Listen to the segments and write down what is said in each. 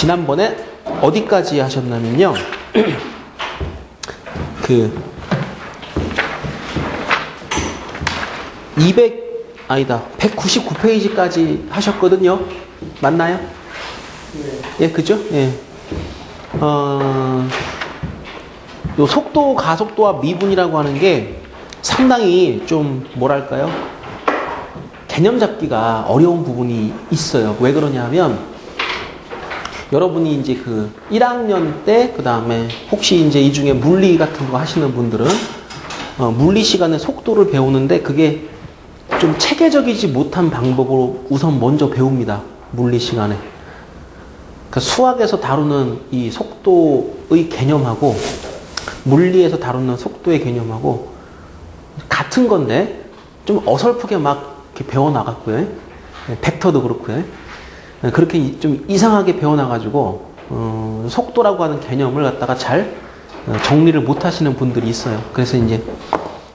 지난번에 어디까지 하셨냐면요. 199페이지까지 하셨거든요. 맞나요? 네. 예, 그죠? 예. 요 속도, 가속도와 미분이라고 하는 게 상당히 좀 뭐랄까요? 개념 잡기가 어려운 부분이 있어요. 왜 그러냐 하면 여러분이 이제 그 1학년 때 그 다음에 혹시 이제 이 중에 물리 같은 거 하시는 분들은 물리 시간에 속도를 배우는데 그게 좀 체계적이지 못한 방법으로 우선 먼저 배웁니다. 물리 시간에. 그러니까 수학에서 다루는 이 속도의 개념하고 물리에서 다루는 속도의 개념하고 같은 건데 좀 어설프게 막 이렇게 배워나갔고요. 벡터도 그렇고요. 그렇게 좀 이상하게 배워나가지고 속도라고 하는 개념을 갖다가 잘 정리를 못 하시는 분들이 있어요. 그래서 이제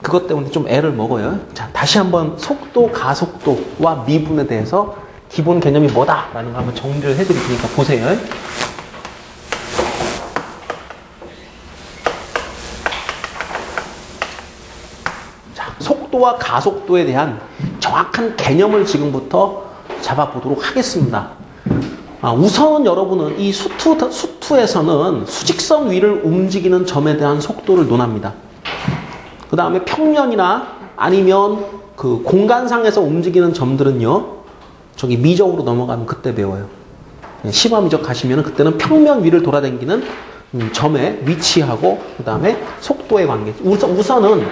그것 때문에 좀 애를 먹어요. 자, 다시 한번 속도, 가속도와 미분에 대해서 기본 개념이 뭐다라는 걸 한번 정리를 해드릴 테니까 보세요. 자, 속도와 가속도에 대한 정확한 개념을 지금부터 잡아보도록 하겠습니다. 우선 여러분은 이 수투에서는 수직선 위를 움직이는 점에 대한 속도를 논합니다. 그 다음에 평면이나 아니면 그 공간상에서 움직이는 점들은요, 저기 미적으로 넘어가면 그때 배워요. 심화 미적 가시면 그때는 평면 위를 돌아다니는 점의 위치하고 그 다음에 속도의 관계. 우선은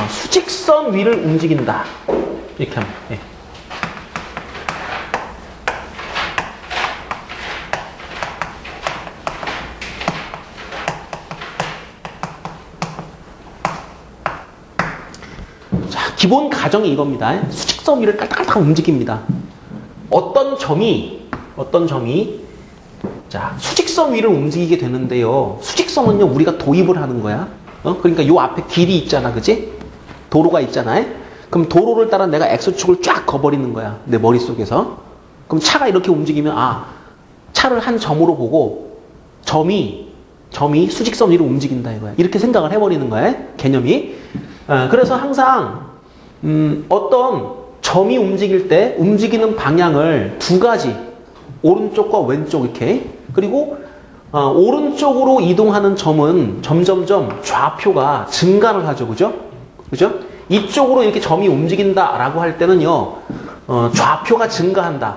수직선 위를 움직인다. 이렇게 합니다. 예. 기본 가정이 이겁니다. 수직선 위를 깔딱깔딱 움직입니다. 어떤 점이 자, 수직선 위를 움직이게 되는데요. 수직선은요, 우리가 도입을 하는 거야. 그러니까 요 앞에 길이 있잖아. 그지? 도로가 있잖아요. 그럼 도로를 따라 내가 X축을 쫙 거버리는 거야. 내 머릿속에서. 그럼 차가 이렇게 움직이면 차를 한 점으로 보고 점이 수직선 위로 움직인다 이거야. 이렇게 생각을 해버리는 거야. 개념이. 그래서 항상 어떤 점이 움직일 때 움직이는 방향을 두 가지, 오른쪽과 왼쪽 이렇게, 그리고 오른쪽으로 이동하는 점은 점점점 좌표가 증가를 하죠. 그죠? 그죠? 이쪽으로 이렇게 점이 움직인다라고 할 때는요, 좌표가 증가한다.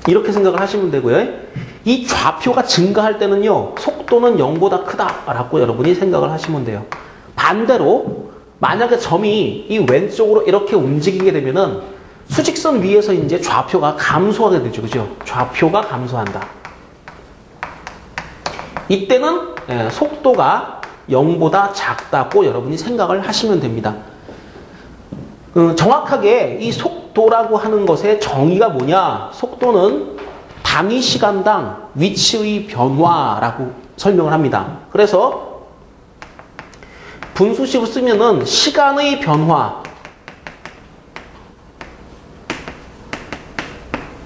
이렇게 생각을 하시면 되고요. 이 좌표가 증가할 때는요, 속도는 0보다 크다라고 여러분이 생각을 하시면 돼요. 반대로 만약에 점이 이 왼쪽으로 이렇게 움직이게 되면은 수직선 위에서 이제 좌표가 감소하게 되죠. 그죠? 좌표가 감소한다. 이때는 속도가 0보다 작다고 여러분이 생각을 하시면 됩니다. 정확하게 이 속도라고 하는 것의 정의가 뭐냐? 속도는 단위 시간당 위치의 변화라고 설명을 합니다. 그래서 분수식으로 쓰면은 시간의 변화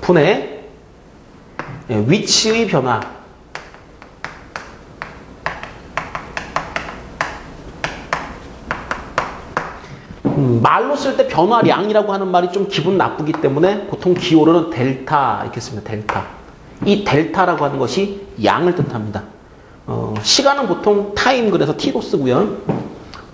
분의 위치의 변화 말로 쓸 때 변화량이라고 하는 말이 좀 기분 나쁘기 때문에 보통 기호로는 델타 이렇게 씁니다. 델타. 이 델타라고 하는 것이 양을 뜻합니다. 시간은 보통 타임 그래서 t로 쓰고요.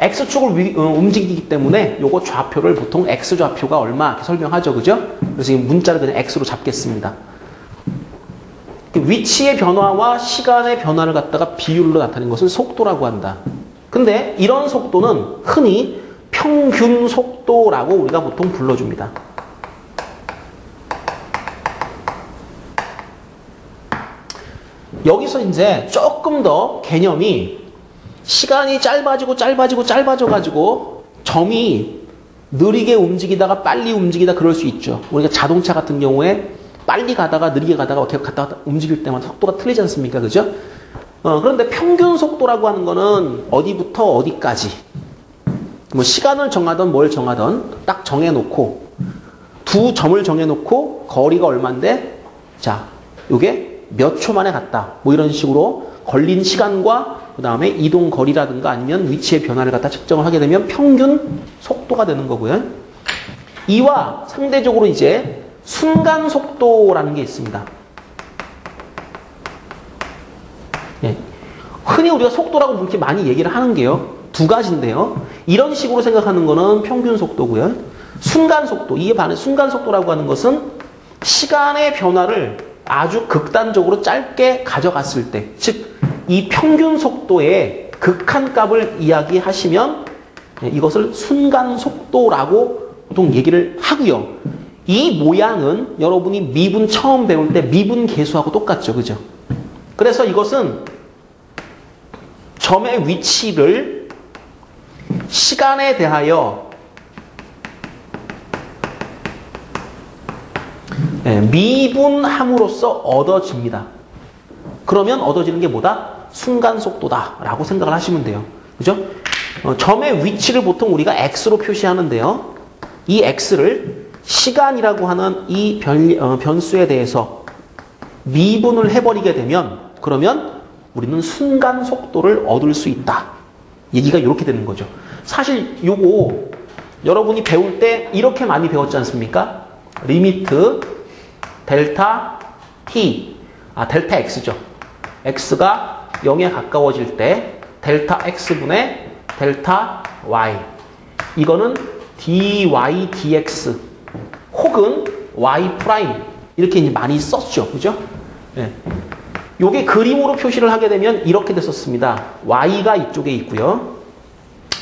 X축을 움직이기 때문에 요거 좌표를 보통 X좌표가 얼마 이렇게 설명하죠. 그죠? 그래서 이 문자를 그냥 X로 잡겠습니다. 위치의 변화와 시간의 변화를 갖다가 비율로 나타내는 것을 속도라고 한다. 근데 이런 속도는 흔히 평균 속도라고 우리가 보통 불러줍니다. 여기서 이제 조금 더 개념이 시간이 짧아져가지고 점이 느리게 움직이다가 빨리 움직이다 그럴 수 있죠. 우리가 자동차 같은 경우에 빨리 가다가 느리게 가다가 계속 갔다 움직일 때마다 속도가 틀리지 않습니까? 그죠? 그런데 평균 속도라고 하는 거는 어디부터 어디까지 뭐 시간을 정하든 뭘 정하든 딱 정해놓고 두 점을 정해놓고 거리가 얼만데 자 요게 몇 초 만에 갔다 뭐 이런 식으로 걸린 시간과 그 다음에 이동 거리라든가 아니면 위치의 변화를 갖다 측정을 하게 되면 평균 속도가 되는 거고요. 이와 상대적으로 이제 순간 속도라는 게 있습니다. 예. 흔히 우리가 속도라고 그렇게 많이 얘기를 하는 게요. 두 가지인데요. 이런 식으로 생각하는 거는 평균 속도고요. 순간 속도, 이에 반해 순간 속도라고 하는 것은 시간의 변화를 아주 극단적으로 짧게 가져갔을 때, 즉 이 평균 속도의 극한값을 이야기하시면 이것을 순간 속도라고 보통 얘기를 하고요. 이 모양은 여러분이 미분 처음 배울 때 미분 계수하고 똑같죠. 그죠? 그래서 이것은 점의 위치를 시간에 대하여 미분함으로써 얻어집니다. 그러면 얻어지는 게 뭐다? 순간 속도다라고 생각을 하시면 돼요. 그죠? 점의 위치를 보통 우리가 x로 표시하는데요. 이 x를 시간이라고 하는 이 변수에 대해서 미분을 해버리게 되면 그러면 우리는 순간 속도를 얻을 수 있다. 얘기가 이렇게 되는 거죠. 사실 요거 여러분이 배울 때 이렇게 많이 배웠지 않습니까? 리미트 델타 t, 델타 x죠. x가 0에 가까워질 때 델타 x분의 델타 y. 이거는 dy dx 혹은 y 프라임 이렇게 이제 많이 썼죠. 그죠? 네. 요게 그림으로 표시를 하게 되면 이렇게 됐었습니다. y가 이쪽에 있고요.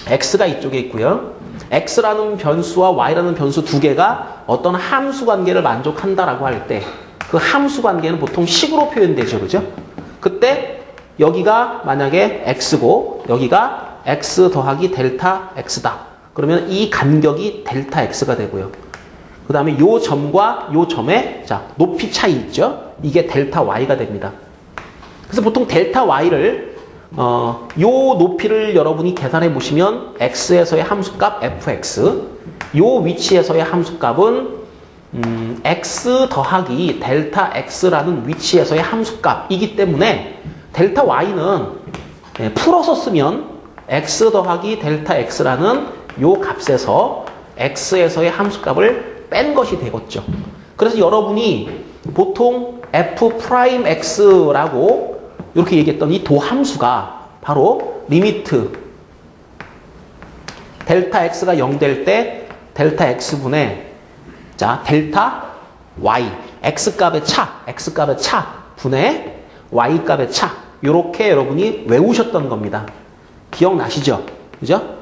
x가 이쪽에 있고요. x라는 변수와 y라는 변수 두 개가 어떤 함수 관계를 만족한다라고 할 때 그 함수 관계는 보통 식으로 표현되죠. 그죠? 그때 여기가 만약에 x고 여기가 x 더하기 델타 x다. 그러면 이 간격이 델타 x가 되고요. 그 다음에 요 점과 요 점의 자 높이 차이 있죠? 이게 델타 y가 됩니다. 그래서 보통 델타 y를 요 높이를 여러분이 계산해 보시면 x에서의 함수값 fx, 요 위치에서의 함수값은 x 더하기 델타 x라는 위치에서의 함수값이기 때문에 델타 y는 풀어서 쓰면 x 더하기 델타 x라는 요 값에서 x에서의 함수값을 뺀 것이 되겠죠. 그래서 여러분이 보통 f'x라고 이렇게 얘기했던 이 도함수가 바로 리미트 델타 x가 0 될 때 델타 x분의 자 델타 y x값의 차 분의 y값의 차 이렇게 여러분이 외우셨던 겁니다. 기억나시죠? 그죠?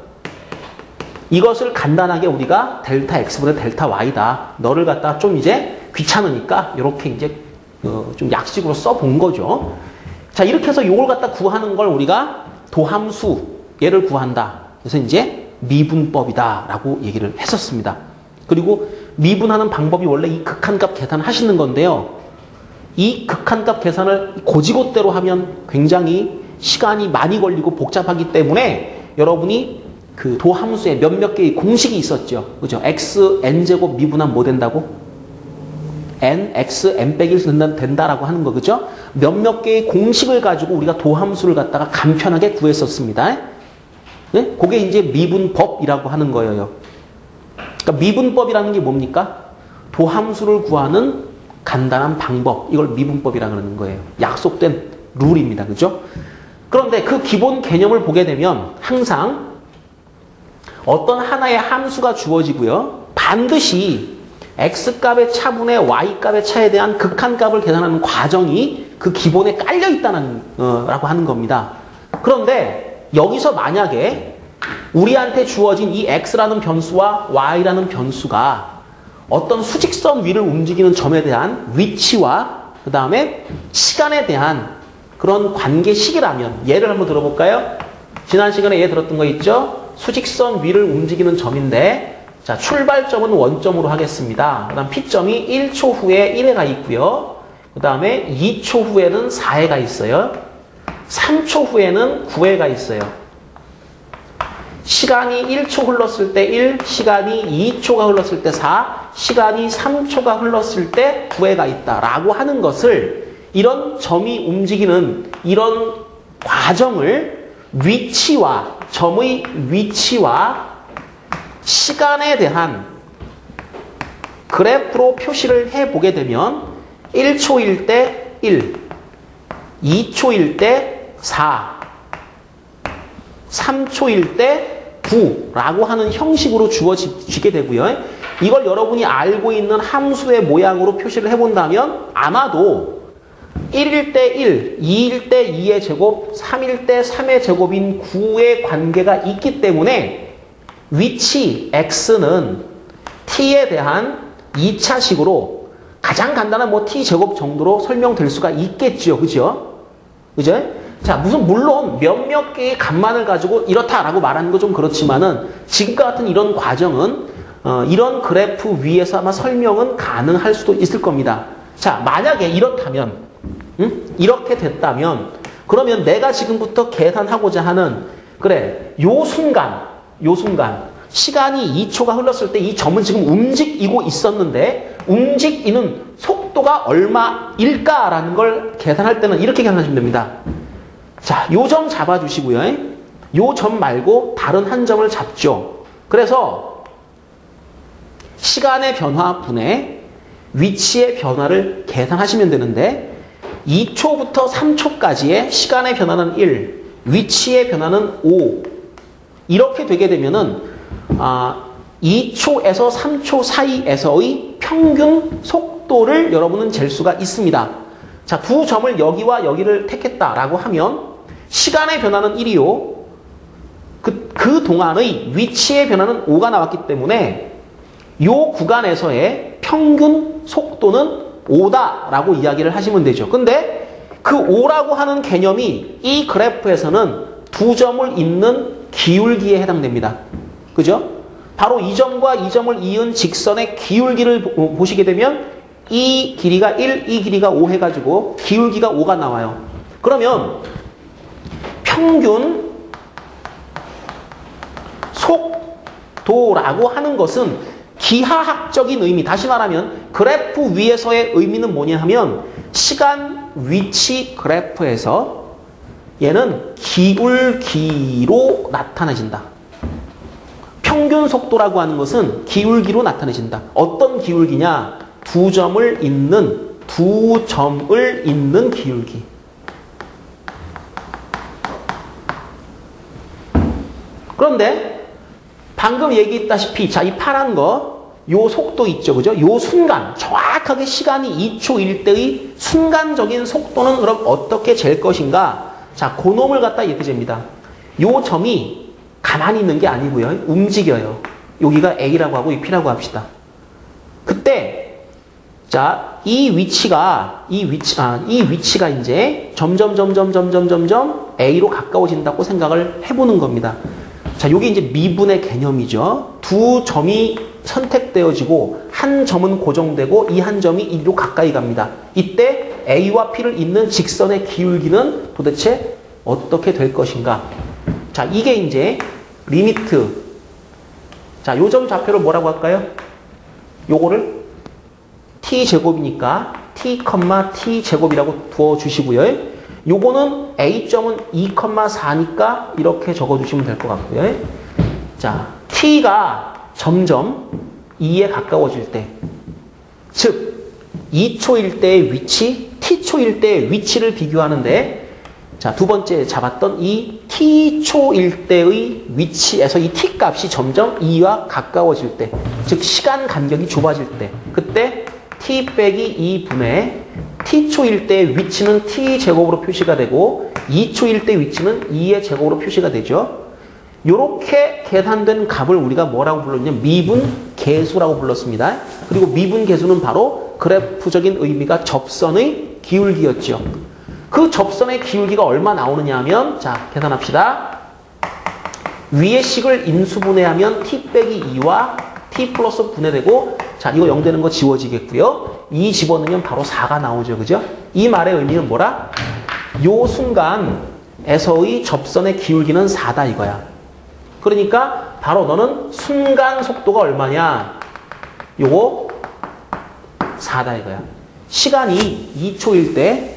이것을 간단하게 우리가 델타 x분의 델타 y다. 너를 갖다 좀 이제 귀찮으니까 이렇게 이제 좀 약식으로 써본 거죠. 자, 이렇게 해서 이걸 갖다 구하는 걸 우리가 도함수 얘를 구한다. 그래서 이제 미분법이다라고 얘기를 했었습니다. 그리고 미분하는 방법이 원래 이 극한값 계산하시는 건데요. 이 극한값 계산을 고지고대로 하면 굉장히 시간이 많이 걸리고 복잡하기 때문에 여러분이 그 도함수에 몇몇 개의 공식이 있었죠. 그죠? x, n제곱 미분하면 뭐 된다고? n, x, n 빼기 1 된다라고 하는 거, 그죠? 몇몇 개의 공식을 가지고 우리가 도함수를 갖다가 간편하게 구했었습니다. 네? 그게 이제 미분법이라고 하는 거예요. 그러니까 미분법이라는 게 뭡니까? 도함수를 구하는 간단한 방법. 이걸 미분법이라고 하는 거예요. 약속된 룰입니다. 그죠? 그런데 그 기본 개념을 보게 되면 항상 어떤 하나의 함수가 주어지고요. 반드시 x값의 차분의 y값의 차에 대한 극한값을 계산하는 과정이 그 기본에 깔려 있다는 라고 하는 겁니다. 그런데 여기서 만약에 우리한테 주어진 이 x라는 변수와 y라는 변수가 어떤 수직선 위를 움직이는 점에 대한 위치와 그 다음에 시간에 대한 그런 관계식이라면 예를 한번 들어볼까요? 지난 시간에 예 들었던 거 있죠? 수직선 위를 움직이는 점인데 자 출발점은 원점으로 하겠습니다. 그 다음 P점이 1초 후에 1에 가 있고요. 그 다음에 2초 후에는 4에 가 있어요. 3초 후에는 9에 가 있어요. 시간이 1초 흘렀을 때 1, 시간이 2초가 흘렀을 때 4, 시간이 3초가 흘렀을 때 9에 가 있다라고 하는 것을 이런 점이 움직이는 이런 과정을 위치와 점의 위치와 시간에 대한 그래프로 표시를 해보게 되면 1초일 때 1, 2초일 때 4, 3초일 때 9라고 하는 형식으로 주어지게 되고요. 이걸 여러분이 알고 있는 함수의 모양으로 표시를 해본다면 아마도 1일 때 1, 2일 때 2의 제곱, 3일 때 3의 제곱인 9의 관계가 있기 때문에 위치 x는 t에 대한 2차식으로 가장 간단한 뭐 t제곱 정도로 설명될 수가 있겠죠. 그죠? 그죠? 자, 물론 몇몇 개의 값만을 가지고 이렇다라고 말하는 거 좀 그렇지만은 지금과 같은 이런 과정은 이런 그래프 위에서 아마 설명은 가능할 수도 있을 겁니다. 자, 만약에 이렇다면, 이렇게 됐다면, 그러면 내가 지금부터 계산하고자 하는, 그래, 요 순간, 시간이 2초가 흘렀을 때 이 점은 지금 움직이고 있었는데, 움직이는 속도가 얼마일까라는 걸 계산할 때는 이렇게 계산하시면 됩니다. 자, 요 점 잡아주시고요. 요 점 말고 다른 한 점을 잡죠. 그래서 시간의 변화분의 위치의 변화를 계산하시면 되는데 2초부터 3초까지의 시간의 변화는 1, 위치의 변화는 5. 이렇게 되게 되면은 2초에서 3초 사이에서의 평균 속도를 여러분은 잴 수가 있습니다. 자, 두 점을 여기와 여기를 택했다라고 하면 시간의 변화는 1이요. 그 동안의 위치의 변화는 5가 나왔기 때문에 이 구간에서의 평균 속도는 5다라고 이야기를 하시면 되죠. 근데 그 5라고 하는 개념이 이 그래프에서는 두 점을 잇는 기울기에 해당됩니다. 그죠? 바로 이 점과 이 점을 이은 직선의 기울기를 보시게 되면 이 길이가 1, 이 길이가 5 해가지고 기울기가 5가 나와요. 그러면 평균 속도라고 하는 것은 기하학적인 의미, 다시 말하면 그래프 위에서의 의미는 뭐냐 하면 시간 위치 그래프에서 얘는 기울기로 나타내진다. 평균 속도라고 하는 것은 기울기로 나타내진다. 어떤 기울기냐? 두 점을 잇는 기울기. 그런데 방금 얘기했다시피 자, 이 파란 거, 요 속도 있죠. 그죠? 요 순간, 정확하게 시간이 2초일 때의 순간적인 속도는 그럼 어떻게 잴 것인가? 자, 그놈을 갖다 이렇게 잽니다. 요 점이 가만히 있는 게 아니고요. 움직여요. 여기가 A라고 하고 이 P라고 합시다. 그때 자, 이 위치가 이제 점점 A로 가까워진다고 생각을 해보는 겁니다. 자, 요게 이제 미분의 개념이죠. 두 점이 선택되어지고 한 점은 고정되고 이 한 점이 1로 가까이 갑니다. 이때 A와 P를 잇는 직선의 기울기는 도대체 어떻게 될 것인가? 자, 이게 이제 리미트. 자, 요 점 좌표를 뭐라고 할까요? 요거를 t제곱이니까 t,t제곱이라고 두어주시고요. 요거는 A점은 2,4니까 이렇게 적어주시면 될 것 같고요. 자, t가 점점 2에 가까워질 때, 즉 2초일 때의 위치, t초일 때의 위치를 비교하는데 자, 두 번째 잡았던 이 t초일 때의 위치에서 이 t값이 점점 2와 가까워질 때, 즉 시간 간격이 좁아질 때, 그때 t 빼기 2분의 t초일 때의 위치는 t제곱으로 표시가 되고 2초일 때 위치는 2의 제곱으로 표시가 되죠. 이렇게 계산된 값을 우리가 뭐라고 불렀냐? 미분 계수라고 불렀습니다. 그리고 미분 계수는 바로 그래프적인 의미가 접선의 기울기였죠. 그 접선의 기울기가 얼마 나오느냐 하면 자, 계산합시다. 위의 식을 인수분해하면 t 빼기 2와 t 플러스 분해되고 자, 이거 0 되는 거 지워지겠고요. 2 집어넣으면 바로 4가 나오죠. 그죠? 이 말의 의미는 뭐라? 요 순간에서의 접선의 기울기는 4다 이거야. 그러니까 바로 너는 순간 속도가 얼마냐? 요거 2,4다 이거야. 시간이 2초일 때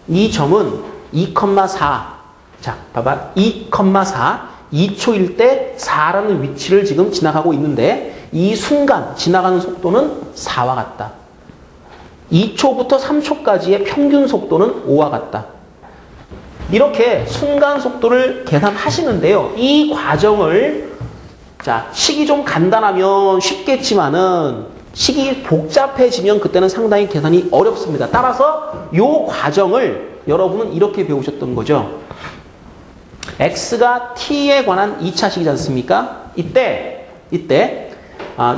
이 점은 2,4. 자, 봐봐. 2,4. 2초일 때 4라는 위치를 지금 지나가고 있는데 이 순간 지나가는 속도는 4와 같다. 2초부터 3초까지의 평균 속도는 5와 같다. 이렇게 순간 속도를 계산하시는데요. 이 과정을 자, 식이 좀 간단하면 쉽겠지만은 식이 복잡해지면 그때는 상당히 계산이 어렵습니다. 따라서 이 과정을 여러분은 이렇게 배우셨던 거죠. x가 t에 관한 2차식이지 않습니까? 이때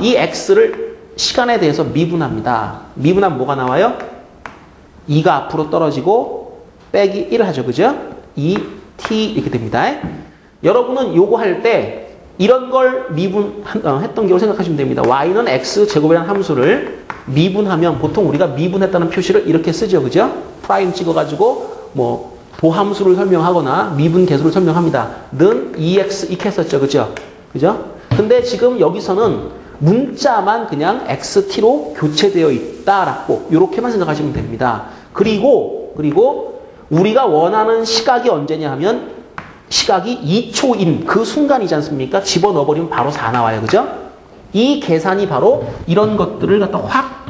이 x를 시간에 대해서 미분합니다. 미분하면 뭐가 나와요? 2가 앞으로 떨어지고 빼기 1을 하죠. 그죠? 2t 이렇게 됩니다. 여러분은 요거 할 때 이런 걸 미분했던 경우를 생각하시면 됩니다. y는 x제곱이라는 함수를 미분하면 보통 우리가 미분했다는 표시를 이렇게 쓰죠. 그죠? 프라임 찍어가지고 뭐 도함수를 설명하거나 미분 계수를 설명합니다. 는 2x 이렇게 했었죠. 그죠? 그죠? 근데 지금 여기서는 문자만 그냥 xt로 교체되어 있다라고 이렇게만 생각하시면 됩니다. 그리고 우리가 원하는 시각이 언제냐 하면 시각이 2초인 그 순간이지 않습니까? 집어넣어버리면 바로 4 나와요. 그죠? 이 계산이 바로 이런 것들을 갖다 확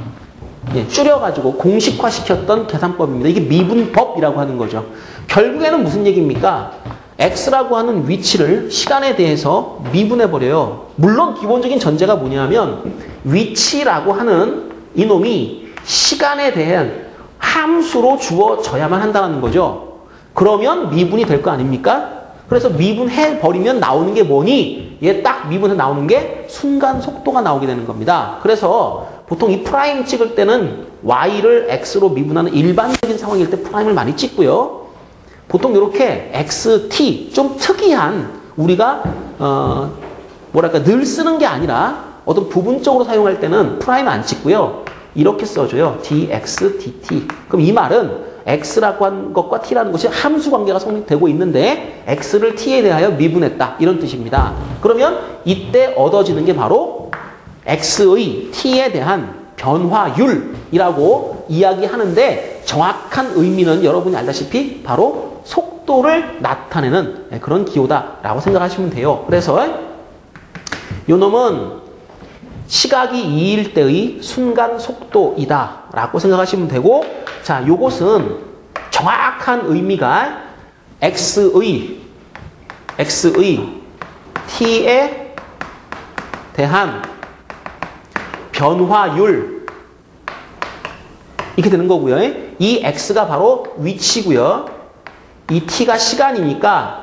줄여가지고 공식화시켰던 계산법입니다. 이게 미분법이라고 하는 거죠. 결국에는 무슨 얘기입니까? x라고 하는 위치를 시간에 대해서 미분해버려요. 물론 기본적인 전제가 뭐냐면 위치라고 하는 이놈이 시간에 대한 함수로 주어져야만 한다는 거죠. 그러면 미분이 될 거 아닙니까? 그래서 미분해버리면 나오는 게 뭐니? 얘 딱 미분해서 나오는 게 순간 속도가 나오게 되는 겁니다. 그래서 보통 이 프라임 찍을 때는 y를 x로 미분하는 일반적인 상황일 때 프라임을 많이 찍고요. 보통 이렇게 xt, 좀 특이한 우리가 늘 쓰는 게 아니라 어떤 부분적으로 사용할 때는 프라임 안 찍고요. 이렇게 써줘요. dx, dt. 그럼 이 말은 x라고 한 것과 t라는 것이 함수 관계가 성립되고 있는데 x를 t에 대하여 미분했다. 이런 뜻입니다. 그러면 이때 얻어지는 게 바로 x의 t에 대한 변화율이라고 이야기하는데 정확한 의미는 여러분이 알다시피 바로 속도를 나타내는 그런 기호다라고 생각하시면 돼요. 그래서 요 놈은 시각이 2일 때의 순간 속도이다 라고 생각하시면 되고, 자, 요것은 정확한 의미가 x의 t에 대한 변화율 이렇게 되는 거고요. 이 x가 바로 위치고요. 이 t가 시간이니까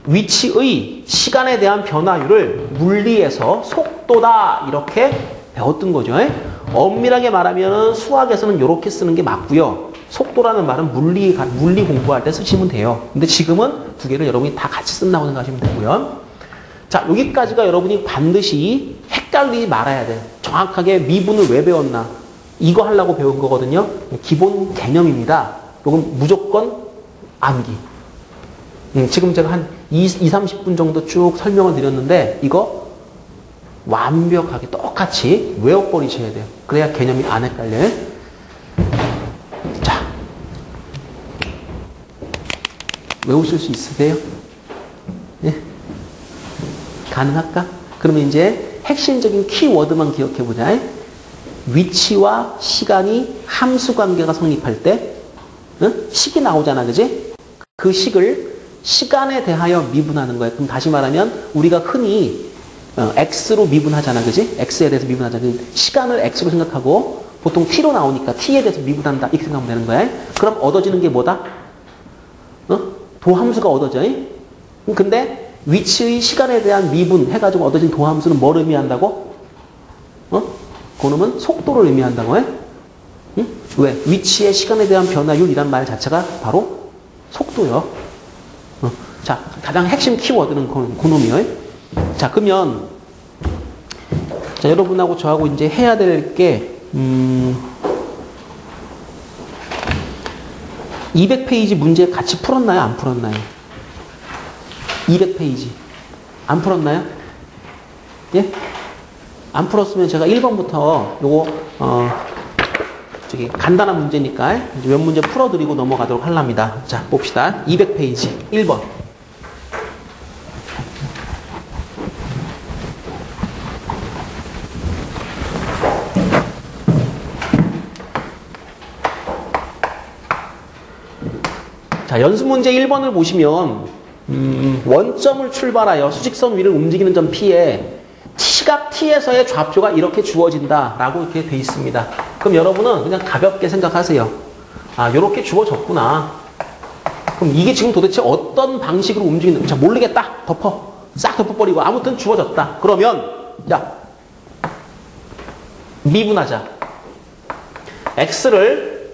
위치의 시간에 대한 변화율을 물리에서 속도다 이렇게 배웠던 거죠. 엄밀하게 말하면 수학에서는 이렇게 쓰는 게 맞고요. 속도라는 말은 물리 공부할 때 쓰시면 돼요. 근데 지금은 두 개를 여러분이 다 같이 쓴다고 생각하시면 되고요. 자, 여기까지가 여러분이 반드시 헷갈리지 말아야 돼. 정확하게 미분을 왜 배웠나? 이거 하려고 배운 거거든요. 기본 개념입니다. 이건 무조건 암기. 지금 제가 한 30분 정도 쭉 설명을 드렸는데 이거 완벽하게 똑같이 외워버리셔야 돼요. 그래야 개념이 안 헷갈려요. 자, 외우실 수 있으세요? 네? 가능할까? 그러면 이제 핵심적인 키워드만 기억해보자. 위치와 시간이 함수 관계가 성립할 때 식이 나오잖아. 그지? 그 식을 시간에 대하여 미분하는 거예요. 그럼 다시 말하면 우리가 흔히 x로 미분하잖아. 그지? x에 대해서 미분하잖아. 시간을 x로 생각하고 보통 t로 나오니까 t에 대해서 미분한다. 이렇게 생각하면 되는 거야. 그럼 얻어지는 게 뭐다? 도함수가 얻어져. 근데 위치의 시간에 대한 미분 해가지고 얻어진 도함수는 뭘 의미한다고? 그놈은 속도를 의미한다고 해? 응? 왜? 위치의 시간에 대한 변화율이란 말 자체가 바로 속도요. 자, 가장 핵심 키워드는 그놈이요. 자, 그러면 자, 여러분하고 저하고 이제 해야 될 게 200페이지 문제 같이 풀었나요? 안 풀었나요? 200페이지 안 풀었나요? 예? 안 풀었으면 제가 1번부터 요거 저기 간단한 문제니까 이제 몇 문제 풀어드리고 넘어가도록 하랍니다. 자, 봅시다. 200페이지 1번. 자, 연습문제 1번을 보시면 원점을 출발하여 수직선 위를 움직이는 점 P에 시각 T에서의 좌표가 이렇게 주어진다 라고 이렇게 돼 있습니다. 그럼 여러분은 그냥 가볍게 생각하세요. 아, 요렇게 주어졌구나. 그럼 이게 지금 도대체 어떤 방식으로 움직이는, 자, 모르겠다. 덮어. 싹 덮어버리고 아무튼 주어졌다. 그러면 자, 미분하자. X를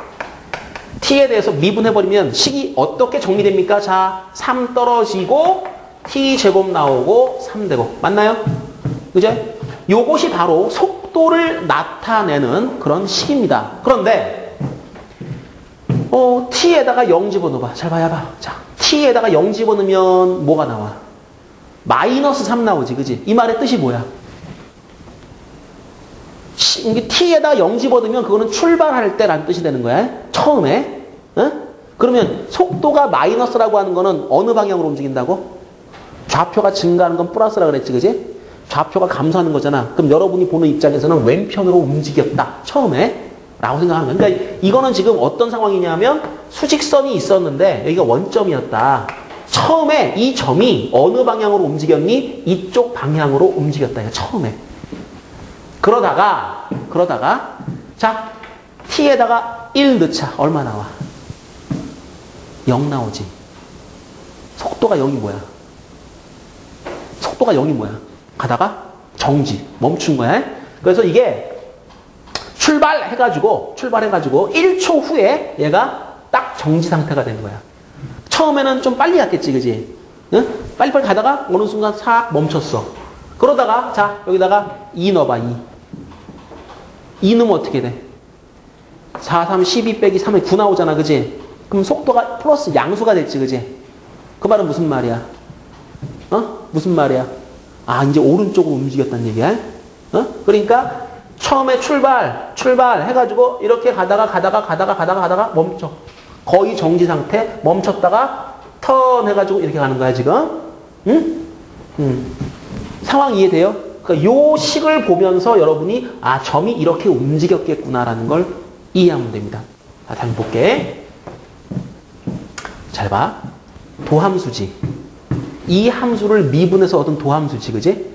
T에 대해서 미분해버리면 식이 어떻게 정리됩니까? 자, 3 떨어지고 T제곱 나오고 3되고. 맞나요? 그죠? 요것이 바로 속도를 나타내는 그런 식입니다. 그런데 T에다가 0 집어넣어봐. 잘 봐봐. 자, T에다가 0 집어넣으면 뭐가 나와? 마이너스 3 나오지. 그지? 이 말의 뜻이 뭐야? T에다가 0 집어넣으면 그거는 출발할 때라는 뜻이 되는 거야. 처음에. 그러면 속도가 마이너스라고 하는 거는 어느 방향으로 움직인다고? 좌표가 증가하는 건 플러스라 그랬지. 그지? 좌표가 감소하는 거잖아. 그럼 여러분이 보는 입장에서는 왼편으로 움직였다. 처음에. 라고 생각하는 거야. 그러니까 이거는 지금 어떤 상황이냐면 수직선이 있었는데 여기가 원점이었다. 처음에 이 점이 어느 방향으로 움직였니? 이쪽 방향으로 움직였다. 처음에. 그러다가 자, T에다가 1 넣자. 얼마 나와? 0 나오지. 속도가 0이 뭐야? 속도가 0이 뭐야? 가다가 정지, 멈춘 거야. 그래서 이게 출발해가지고 1초 후에 얘가 딱 정지 상태가 된 거야. 처음에는 좀 빨리 갔겠지, 그지? 응? 빨리빨리 가다가 어느 순간 싹 멈췄어. 그러다가 자, 여기다가 2 넣어봐. 2 넣으면 어떻게 돼? 4, 3, 12 빼기 3에 9 나오잖아, 그지? 그럼 속도가 플러스 양수가 됐지, 그지? 그 말은 무슨 말이야? 무슨 말이야? 아, 이제 오른쪽으로 움직였다는 얘기야? 그러니까 처음에 출발 해가지고 이렇게 가다가 멈춰. 거의 정지 상태, 멈췄다가 턴 해가지고 이렇게 가는 거야, 지금. 응? 상황 이해돼요? 그러니까 요 식을 보면서 여러분이 아, 점이 이렇게 움직였겠구나라는 걸 이해하면 됩니다. 자, 다시 볼게. 잘 봐. 도함수지. 이 함수를 미분해서 얻은 도함수지, 그지?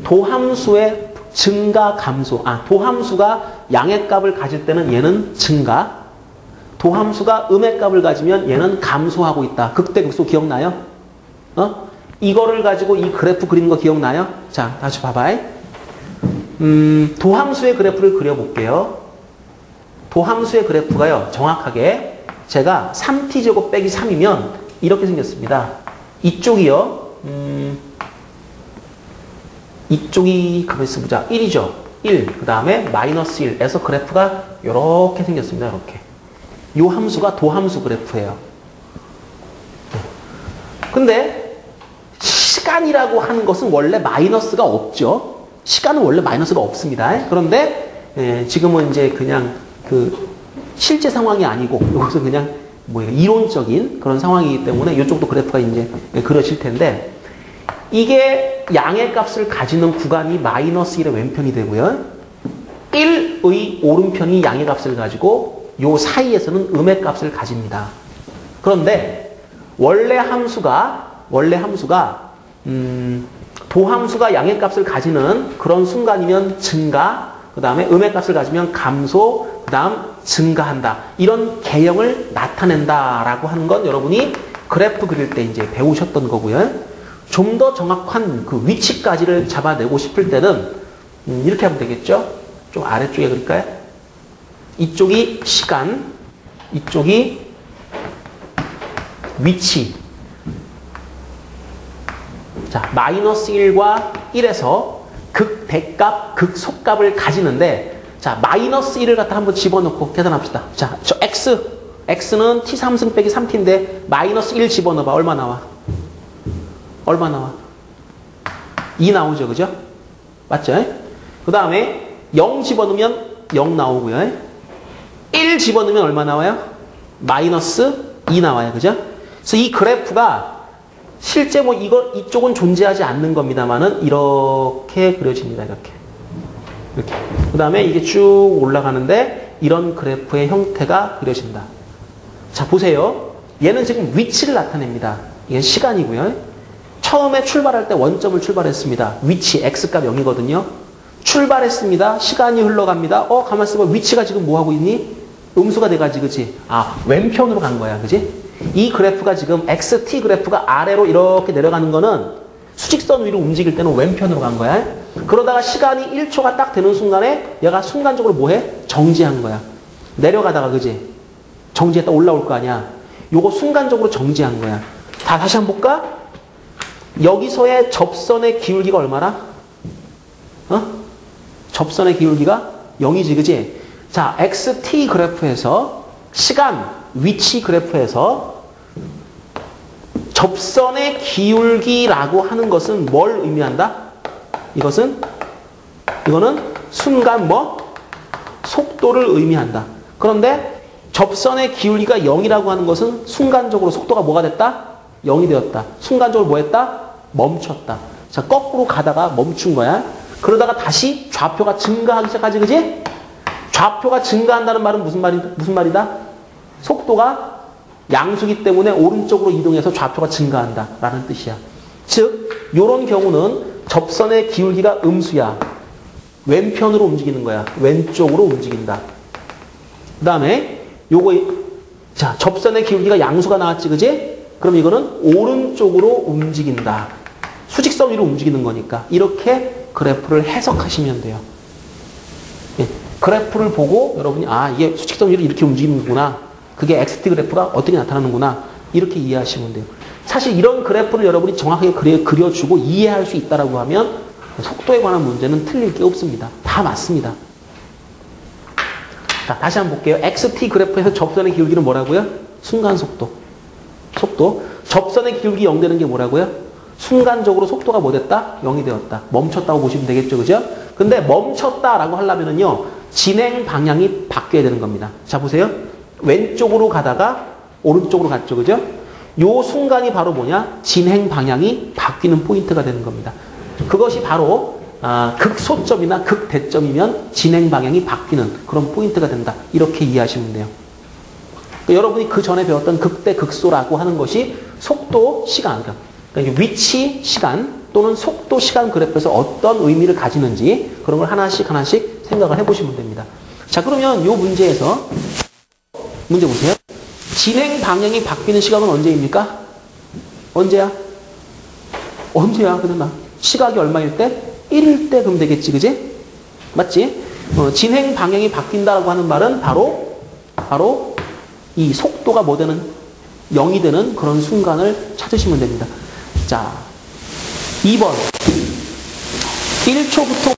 도함수의 증가, 감소. 아, 도함수가 양의 값을 가질 때는 얘는 증가. 도함수가 음의 값을 가지면 얘는 감소하고 있다. 극대극소 기억나요? 이거를 가지고 이 그래프 그리는 거 기억나요? 자, 다시 봐봐. 도함수의 그래프를 그려볼게요. 도함수의 그래프가요, 정확하게 제가 3t제곱 빼기 3이면 이렇게 생겼습니다. 이쪽이요, 이쪽이, 가만있어 보자. 1이죠. 1. 그 다음에 마이너스 1에서 그래프가 이렇게 생겼습니다. 이렇게. 이 함수가 도함수 그래프예요. 근데 시간이라고 하는 것은 원래 마이너스가 없죠. 시간은 원래 마이너스가 없습니다. 그런데 지금은 이제 그냥 그 실제 상황이 아니고 이것은 그냥 뭐예요? 이론적인 그런 상황이기 때문에 이쪽도 그래프가 이제 그려질 텐데, 이게 양의 값을 가지는 구간이 마이너스 1의 왼편이 되고요. 1의 오른편이 양의 값을 가지고 요 사이에서는 음의 값을 가집니다. 그런데 원래 함수가 도함수가 양의 값을 가지는 그런 순간이면 증가, 그 다음에 음의 값을 가지면 감소, 그 다음 증가한다. 이런 개형을 나타낸다라고 하는 건 여러분이 그래프 그릴 때 이제 배우셨던 거고요. 좀 더 정확한 그 위치까지를 잡아내고 싶을 때는 이렇게 하면 되겠죠? 좀 아래쪽에 그릴까요? 이쪽이 시간, 이쪽이 위치. 자, 마이너스 1과 1에서 극대값, 극소값을 가지는데, 자, 마이너스 1을 갖다 한번 집어넣고 계산합시다. 자, 저 x는 t3승 빼기 3t인데 마이너스 1 집어넣어봐. 얼마 나와? 2 나오죠, 그죠? 맞죠? 그 다음에 0 집어넣으면 0 나오고요. 1 집어넣으면 얼마 나와요? 마이너스 2 나와요. 그죠? 그래서 이 그래프가 실제 뭐 이쪽은 존재하지 않는 겁니다만은 이렇게 그려집니다. 이렇게. 그 다음에 이게 쭉 올라가는데 이런 그래프의 형태가 그려진다. 자, 보세요. 얘는 지금 위치를 나타냅니다. 이게 시간이고요. 처음에 출발할 때 원점을 출발했습니다. 위치, x값 0이거든요. 출발했습니다. 시간이 흘러갑니다. 가만 있어봐. 위치가 지금 뭐 하고 있니? 음수가 돼가지고, 그지? 왼편으로 간 거야. 그지? 이 그래프가 지금 xt 그래프가 아래로 이렇게 내려가는 거는 수직선 위로 움직일 때는 왼편으로 간 거야. 그러다가 시간이 1초가 딱 되는 순간에 얘가 순간적으로 뭐 해? 정지한 거야. 내려가다가, 그지? 정지했다 올라올 거 아니야. 요거 순간적으로 정지한 거야. 다시 한번 볼까? 여기서의 접선의 기울기가 얼마나? 접선의 기울기가 0이지, 그지? 자, xt 그래프에서 시간, 위치 그래프에서 접선의 기울기라고 하는 것은 뭘 의미한다? 이거는 순간 속도를 의미한다. 그런데 접선의 기울기가 0이라고 하는 것은 순간적으로 속도가 뭐가 됐다? 0이 되었다. 순간적으로 뭐 했다? 멈췄다. 자, 거꾸로 가다가 멈춘 거야. 그러다가 다시 좌표가 증가하기 시작하지, 그지? 좌표가 증가한다는 말은 무슨 말이다? 속도가 양수기 때문에 오른쪽으로 이동해서 좌표가 증가한다 라는 뜻이야. 즉, 요런 경우는 접선의 기울기가 음수야. 왼편으로 움직이는 거야. 왼쪽으로 움직인다. 그 다음에 자, 접선의 기울기가 양수가 나왔지, 그지? 그럼 이거는 오른쪽으로 움직인다. 수직선 위로 움직이는 거니까 이렇게 그래프를 해석하시면 돼요. 예, 그래프를 보고 여러분이 이게 수직선 위로 이렇게 움직이는구나. 그게 xt 그래프가 어떻게 나타나는구나. 이렇게 이해하시면 돼요. 사실 이런 그래프를 여러분이 정확하게 그려주고 이해할 수 있다라고 하면 속도에 관한 문제는 틀릴 게 없습니다. 다 맞습니다. 자, 다시 한번 볼게요. xt 그래프에서 접선의 기울기는 뭐라고요? 순간 속도. 접선의 기울기 0 되는 게 뭐라고요? 순간적으로 속도가 뭐 됐다? 0이 되었다. 멈췄다고 보시면 되겠죠, 그죠? 근데 멈췄다라고 하려면은요, 진행 방향이 바뀌어야 되는 겁니다. 자, 보세요. 왼쪽으로 가다가 오른쪽으로 갔죠, 그죠? 요 순간이 바로 뭐냐? 진행 방향이 바뀌는 포인트가 되는 겁니다. 그것이 바로 극소점이나 극대점이면 진행 방향이 바뀌는 그런 포인트가 된다. 이렇게 이해하시면 돼요. 여러분이 그 전에 배웠던 극대, 극소라고 하는 것이 속도, 시간, 그러니까 위치, 시간 또는 속도, 시간 그래프에서 어떤 의미를 가지는지 그런 걸 하나씩 생각을 해보시면 됩니다. 자, 그러면 이 문제에서 문제 보세요. 진행 방향이 바뀌는 시각은 언제입니까? 언제야? 그러면 시각이 얼마일 때? 1일 때 그럼 되겠지, 그지? 맞지? 진행 방향이 바뀐다고 하는 말은 바로 이 속도가 뭐 되는 0이 되는 그런 순간을 찾으시면 됩니다. 자, 2번 1초부터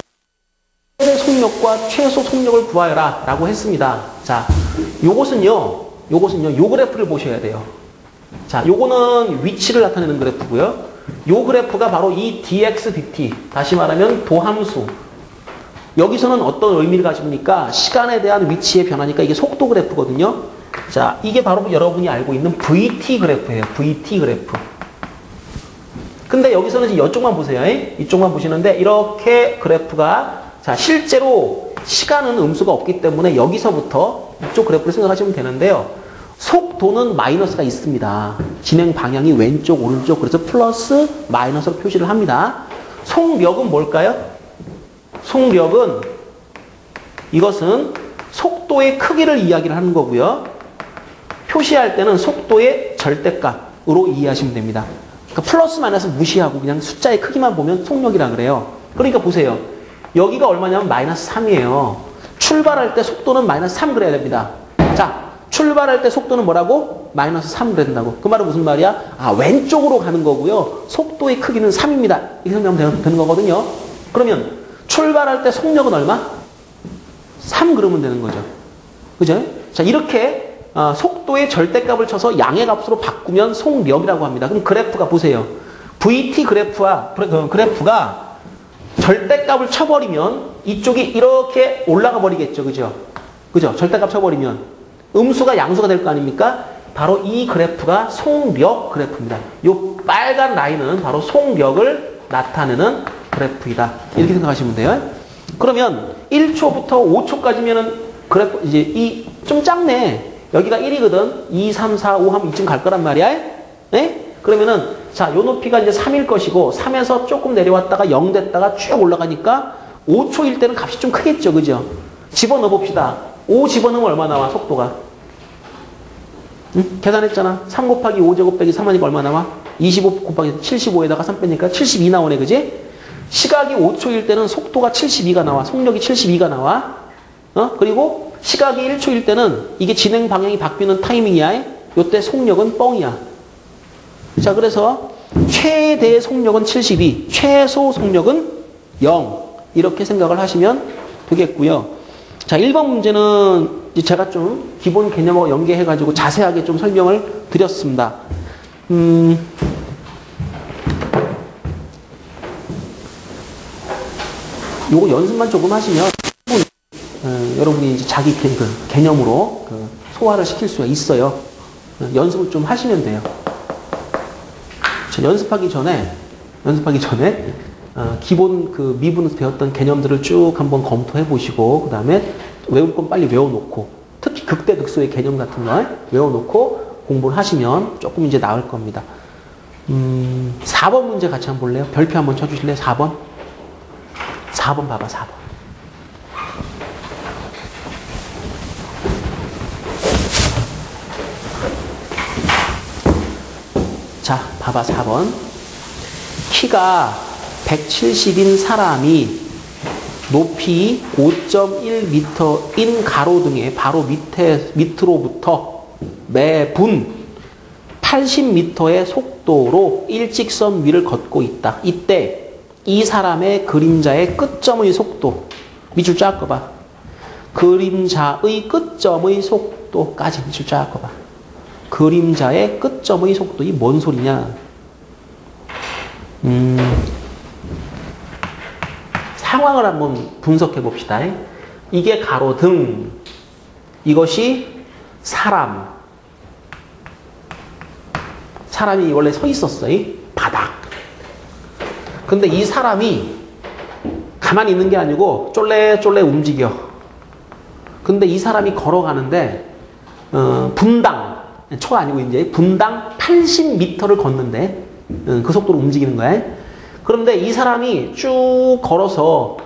최대 속력과 최소 속력을 구하여라 라고 했습니다. 자, 요것은요 요 그래프를 보셔야 돼요. 자, 요거는 위치를 나타내는 그래프고요. 요 그래프가 바로 이 dx, dt, 다시 말하면 도함수. 여기서는 어떤 의미를 가집니까? 시간에 대한 위치의 변화니까 이게 속도 그래프거든요. 자, 이게 바로 여러분이 알고 있는 vt 그래프예요. vt 그래프. 근데 여기서는 이제 이쪽만 보세요. 이쪽만 보시는데 이렇게 그래프가, 자, 실제로 시간은 음수가 없기 때문에 여기서부터 이쪽 그래프를 생각하시면 되는데요. 속도는 마이너스가 있습니다. 진행 방향이 왼쪽, 오른쪽, 그래서 플러스, 마이너스로 표시를 합니다. 속력은 뭘까요? 속력은 이것은 속도의 크기를 이야기를 하는 거고요. 표시할 때는 속도의 절대값으로 이해하시면 됩니다. 그러니까 플러스, 마이너스 무시하고 그냥 숫자의 크기만 보면 속력이라 그래요. 그러니까 보세요. 여기가 얼마냐면 마이너스 3이에요. 출발할 때 속도는 마이너스 3 그래야 됩니다. 자, 출발할 때 속도는 뭐라고? 마이너스 3 그래야 된다고. 그 말은 무슨 말이야? 왼쪽으로 가는 거고요. 속도의 크기는 3입니다. 이렇게 생각하면 되는 거거든요. 그러면 출발할 때 속력은 얼마? 3 그러면 되는 거죠. 그죠? 자, 이렇게 속도의 절대값을 쳐서 양의 값으로 바꾸면 속력이라고 합니다. 그럼 그래프가 보세요. VT 그래프가 절대값을 쳐버리면 이쪽이 이렇게 올라가 버리겠죠. 그죠? 그죠? 절대값 쳐버리면 음수가 양수가 될 거 아닙니까? 바로 이 그래프가 속력 그래프입니다. 요 빨간 라인은 바로 속력을 나타내는 그래프이다. 이렇게 생각하시면 돼요. 그러면 1초부터 5초까지면은 그래프 이제 이 좀 작네. 여기가 1이거든. 2, 3, 4, 5 하면 이쯤 갈 거란 말이야. 예? 그러면은 자, 요 높이가 이제 3일 것이고 3에서 조금 내려왔다가 0 됐다가 쭉 올라가니까 5초일 때는 값이 좀 크겠죠. 그죠? 집어넣어 봅시다. 5 집어넣으면 얼마 나와? 속도가. 응? 계산했잖아. 3 곱하기 5제곱 빼기 3 하니까 얼마 나와? 25 곱하기 75에다가 3 빼니까 72 나오네. 그지? 시각이 5초일 때는 속도가 72가 나와. 속력이 72가 나와. 그리고 시각이 1초일 때는 이게 진행 방향이 바뀌는 타이밍이야. 요때 속력은 뻥이야. 자, 그래서 최대 속력은 72, 최소 속력은 0. 이렇게 생각을 하시면 되겠고요. 자, 1번 문제는 이제 제가 좀 기본 개념하고 연계해가지고 자세하게 좀 설명을 드렸습니다. 요거 연습만 조금 하시면 여러분이 이제 자기 개념으로 소화를 시킬 수가 있어요. 연습을 좀 하시면 돼요. 자, 연습하기 전에 기본 미분에서 배웠던 개념들을 쭉 한번 검토해 보시고 그 다음에 외울 건 빨리 외워놓고 특히 극대극소의 개념 같은 거 외워놓고 공부를 하시면 조금 이제 나을 겁니다. 4번 문제 같이 한번 볼래요? 별표 한번 쳐주실래요? 4번? 4번 봐봐, 4번. 자, 봐봐, 4번. 키가 170인 사람이 높이 5.1m인 가로등의 바로 밑으로부터 매분 80m의 속도로 일직선 위를 걷고 있다. 이때 이 사람의 그림자의 끝점의 속도, 밑줄 쫙 꺼봐. 그림자의 끝점의 속도까지 밑줄 쫙 꺼봐. 그림자의 끝점의 속도, 이 뭔 소리냐? 상황을 한번 분석해 봅시다. 이게 가로등, 이것이 사람이 원래 서 있었어요. 바닥. 근데 이 사람이 가만히 있는 게 아니고 쫄래쫄래 움직여. 근데 이 사람이 걸어가는데 분당, 초가 아니고 이제 분당 80m를 걷는데 그 속도로 움직이는 거야. 그런데 이 사람이 쭉 걸어서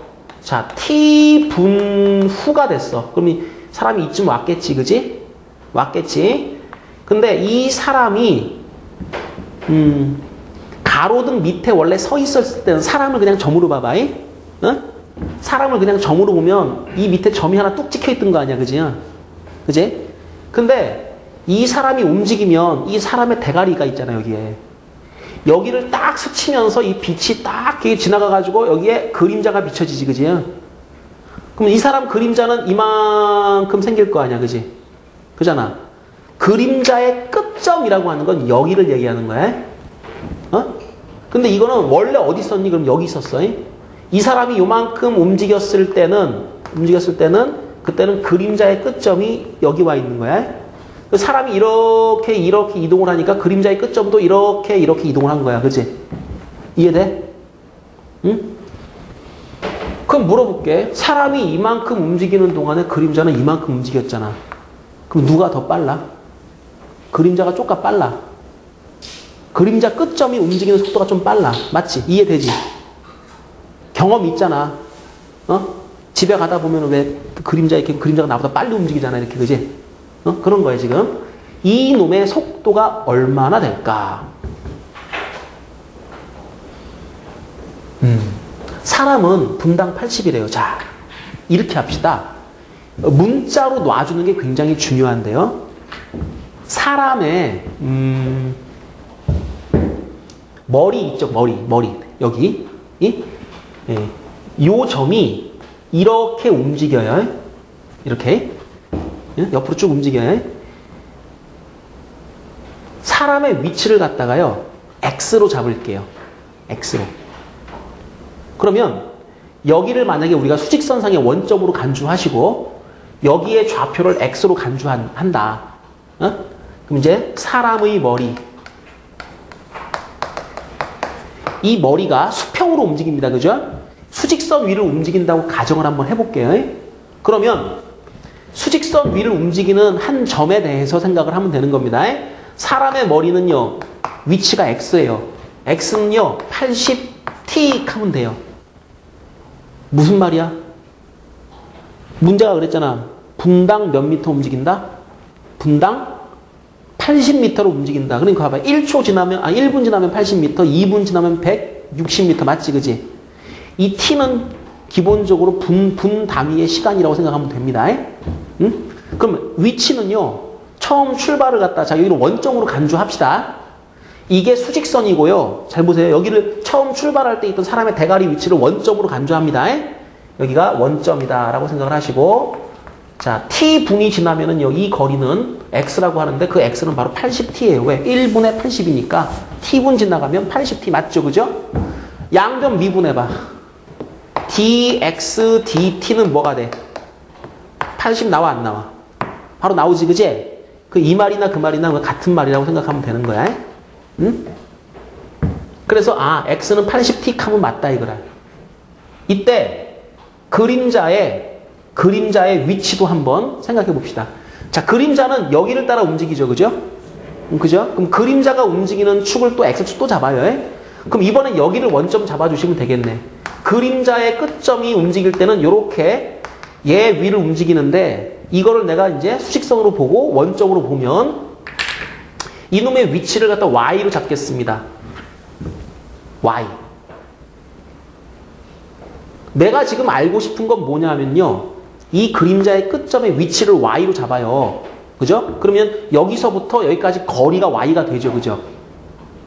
자 T분 후가 됐어. 그럼 이 사람이 이쯤 왔겠지, 그지? 왔겠지. 근데 이 사람이 가로등 밑에 원래 서 있었을 때는 사람을 그냥 점으로 봐봐. 사람을 그냥 점으로 보면 이 밑에 점이 하나 뚝 찍혀 있던 거 아니야, 그지? 그지? 근데 이 사람이 움직이면 이 사람의 대가리가 있잖아, 여기에. 여기를 딱 스치면서 이 빛이 딱 지나가가지고 여기에 그림자가 비춰지지, 그지? 그럼 이 사람 그림자는 이만큼 생길 거 아니야, 그지? 그잖아. 그림자의 끝점이라고 하는 건 여기를 얘기하는 거야. 근데 이거는 원래 어디 있었니? 그럼 여기 있었어. 이 사람이 요만큼 움직였을 때는 그때는 그림자의 끝점이 여기 와 있는 거야. 사람이 이렇게 이동을 하니까 그림자의 끝점도 이렇게 이동을 한 거야. 그치? 이해돼? 응? 그럼 물어볼게. 사람이 이만큼 움직이는 동안에 그림자는 이만큼 움직였잖아. 그럼 누가 더 빨라? 그림자가 쪼까 빨라. 그림자 끝점이 움직이는 속도가 좀 빨라. 맞지? 이해되지? 경험 있잖아. 집에 가다 보면 왜 그림자가 나보다 빨리 움직이잖아. 이렇게, 그지? 그런 거예요, 지금. 이 놈의 속도가 얼마나 될까? 사람은 분당 80이래요. 자, 이렇게 합시다. 문자로 놔주는 게 굉장히 중요한데요. 사람의, 머리 있죠, 머리. 여기. 요 점이 이렇게 움직여요. 이렇게. 옆으로 쭉 움직여요. 사람의 위치를 갖다가요, X로 잡을게요. X로. 그러면 여기를 만약에 우리가 수직선상의 원점으로 간주하시고 여기에 좌표를 x로 간주한다. 어? 그럼 이제 사람의 머리. 이 머리가 수평으로 움직입니다. 그죠? 수직선 위를 움직인다고 가정을 한번 해볼게요. 그러면 수직선 위를 움직이는 한 점에 대해서 생각을 하면 되는 겁니다. 사람의 머리는요, 위치가 x예요. x는요, 80t 하면 돼요. 무슨 말이야? 문제가 그랬잖아. 분당 몇 미터 움직인다? 분당 80m로 움직인다. 그러니까 봐봐. 1초 지나면, 1분 지나면 80m, 2분 지나면 160m. 맞지, 그지? 이 t는 기본적으로 분 단위의 시간이라고 생각하면 됩니다. 응? 그럼 위치는요, 처음 출발을 갖다, 자, 여기를 원점으로 간주합시다. 이게 수직선이고요. 잘 보세요. 여기를 처음 출발할 때 있던 사람의 대가리 위치를 원점으로 간주합니다. 여기가 원점이다 라고 생각을 하시고, 자, t분이 지나면은요, 이 거리는 x라고 하는데 그 x는 바로 80t예요. 왜? 1분에 80이니까 t분 지나가면 80t 맞죠? 그죠? 양변 미분해봐. dx, dt는 뭐가 돼? 80 나와 안 나와? 바로 나오지, 그지? 그 이 말이나 그 말이나 같은 말이라고 생각하면 되는 거야. 응? 그래서 x는 80t 하면 맞다 이거라. 이때 그림자의 위치도 한번 생각해 봅시다. 자, 그림자는 여기를 따라 움직이죠. 그죠? 그죠? 그럼 그림자가 움직이는 축을 또 x축 또 잡아요. 그럼 이번엔 여기를 원점 잡아주시면 되겠네. 그림자의 끝점이 움직일 때는 이렇게 얘 위를 움직이는데 이거를 내가 이제 수직선으로 보고 원점으로 보면 이놈의 위치를 갖다 y로 잡겠습니다. y. 내가 지금 알고 싶은 건 뭐냐면요. 이 그림자의 끝점의 위치를 y로 잡아요. 그죠? 그러면 여기서부터 여기까지 거리가 y가 되죠. 그죠?